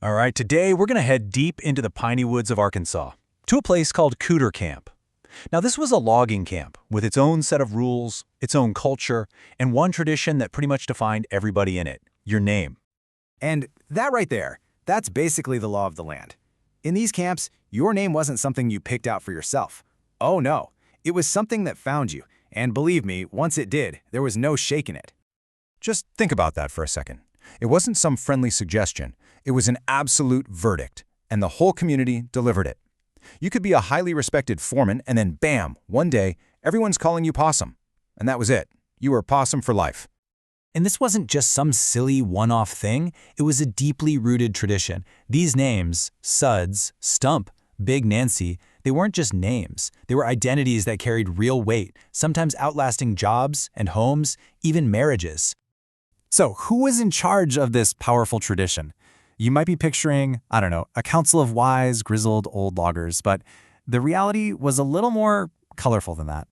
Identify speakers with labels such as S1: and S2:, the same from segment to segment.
S1: All right, today we're going to head deep into the piney woods of Arkansas, to a place called Cooter Camp. Now, this was a logging camp with its own set of rules, its own culture, and one tradition that pretty much defined everybody in it: your name.
S2: And that right there, that's basically the law of the land. In these camps, your name wasn't something you picked out for yourself. Oh no, it was something that found you. And believe me, once it did, there was no shaking it.
S3: Just think about that for a second. It wasn't some friendly suggestion. It was an absolute verdict, and the whole community delivered it. You could be a highly respected foreman, and then bam, one day, everyone's calling you Possum. And that was it. You were Possum for life.
S1: And this wasn't just some silly one-off thing. It was a deeply rooted tradition. These names, Suds, Stump, Big Nancy, they weren't just names. They were identities that carried real weight, sometimes outlasting jobs and homes, even marriages.
S4: So who was in charge of this powerful tradition? You might be picturing, a council of wise, grizzled old loggers, but the reality was a little more colorful than that.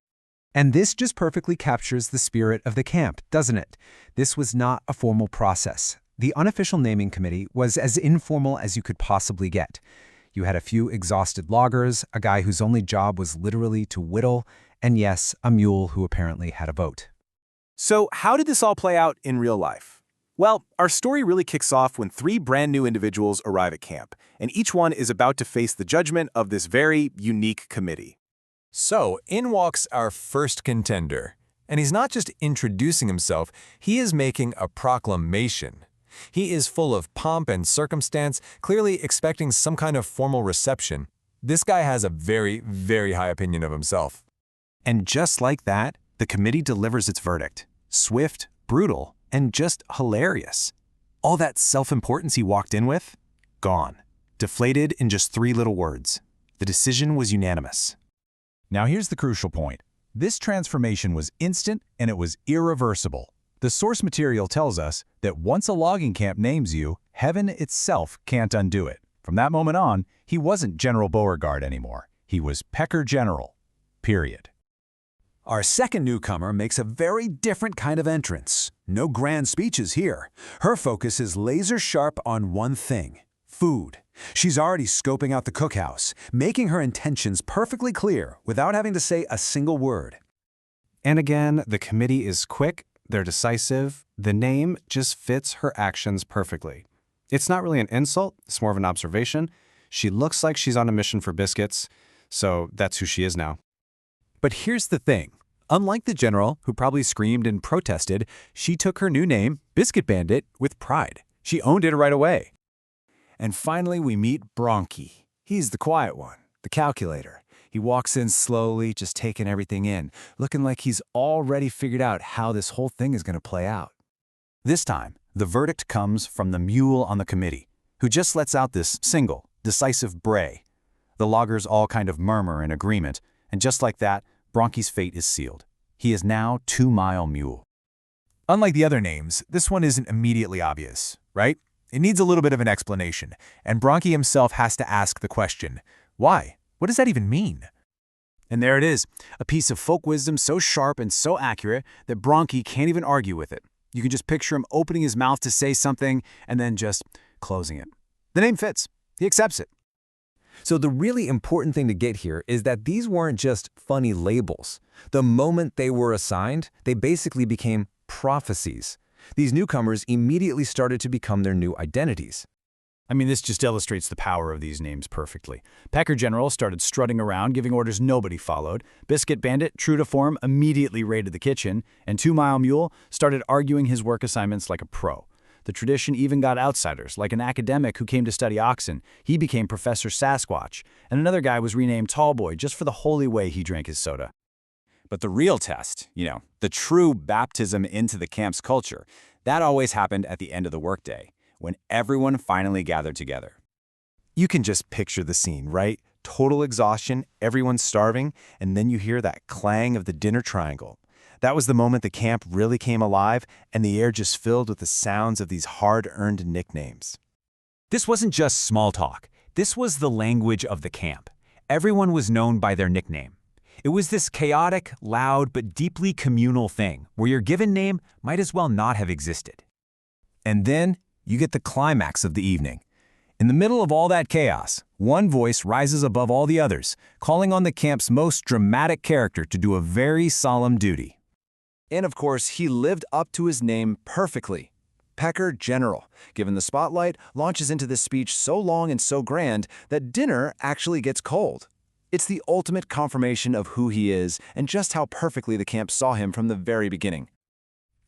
S5: And this just perfectly captures the spirit of the camp, doesn't it? This was not a formal process. The unofficial naming committee was as informal as you could possibly get. You had a few exhausted loggers, a guy whose only job was literally to whittle, and yes, a mule who apparently had a vote.
S2: So how did this all play out in real life? Well, our story really kicks off when three brand new individuals arrive at camp, and each one is about to face the judgment of this very unique committee.
S6: So, in walks our first contender. And he's not just introducing himself, he is making a proclamation. He is full of pomp and circumstance, clearly expecting some kind of formal reception. This guy has a very, very high opinion of himself.
S4: And just like that, the committee delivers its verdict. Swift, brutal, and just hilarious. All that self-importance he walked in with? Gone. Deflated in just 3 little words. The decision was unanimous.
S3: Now here's the crucial point. This transformation was instant and it was irreversible. The source material tells us that once a logging camp names you, heaven itself can't undo it. From that moment on, he wasn't General Beauregard anymore. He was Pecker General. Period.
S7: Our second newcomer makes a very different kind of entrance. No grand speeches here. Her focus is laser sharp on one thing: food. She's already scoping out the cookhouse, making her intentions perfectly clear without having to say a single word.
S4: And again, the committee is quick, they're decisive, the name just fits her actions perfectly. It's not really an insult, it's more of an observation. She looks like she's on a mission for biscuits, so that's who she is now.
S7: But here's the thing. Unlike the general, who probably screamed and protested, she took her new name, Biscuit Bandit, with pride. She owned it right away. And finally, we meet Bronchi. He's the quiet one, the calculator. He walks in slowly, just taking everything in, looking like he's already figured out how this whole thing is going to play out.
S3: This time, the verdict comes from the mule on the committee, who just lets out this single, decisive bray. The loggers all kind of murmur in agreement, and just like that, Bronchi's fate is sealed. He is now 2 Mile Mule.
S8: Unlike the other names, this one isn't immediately obvious, right? It needs a little bit of an explanation, and Bronchi himself has to ask the question, why? What does that even mean?
S2: And there it is, a piece of folk wisdom so sharp and so accurate that Bronchi can't even argue with it. You can just picture him opening his mouth to say something and then just closing it. The name fits. He accepts it.
S5: So the really important thing to get here is that these weren't just funny labels. The moment they were assigned, they basically became prophecies. These newcomers immediately started to become their new identities.
S1: I mean, this just illustrates the power of these names perfectly. Pecker General started strutting around, giving orders nobody followed. Biscuit Bandit, true to form, immediately raided the kitchen. And 2 Mile Mule started arguing his work assignments like a pro. The tradition even got outsiders, like an academic who came to study oxen. He became Professor Sasquatch, and another guy was renamed Tallboy just for the holy way he drank his soda.
S2: But the real test, the true baptism into the camp's culture, that always happened at the end of the workday, when everyone finally gathered together.
S3: You can just picture the scene, right? Total exhaustion, everyone's starving, and then you hear that clang of the dinner triangle. That was the moment the camp really came alive, and the air just filled with the sounds of these hard-earned nicknames.
S9: This wasn't just small talk. This was the language of the camp. Everyone was known by their nickname. It was this chaotic, loud, but deeply communal thing where your given name might as well not have existed.
S3: And then you get the climax of the evening.
S2: In the middle of all that chaos, one voice rises above all the others, calling on the camp's most dramatic character to do a very solemn duty. And of course, he lived up to his name perfectly. Pecker General, given the spotlight, launches into this speech so long and so grand that dinner actually gets cold. It's the ultimate confirmation of who he is and just how perfectly the camp saw him from the very beginning.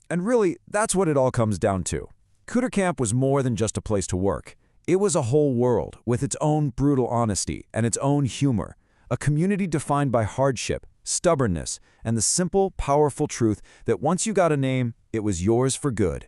S1: And really, that's what it all comes down to. Cooter Camp was more than just a place to work. It was a whole world with its own brutal honesty and its own humor, a community defined by hardship, stubbornness, and the simple, powerful truth that once you got a name, it was yours for good.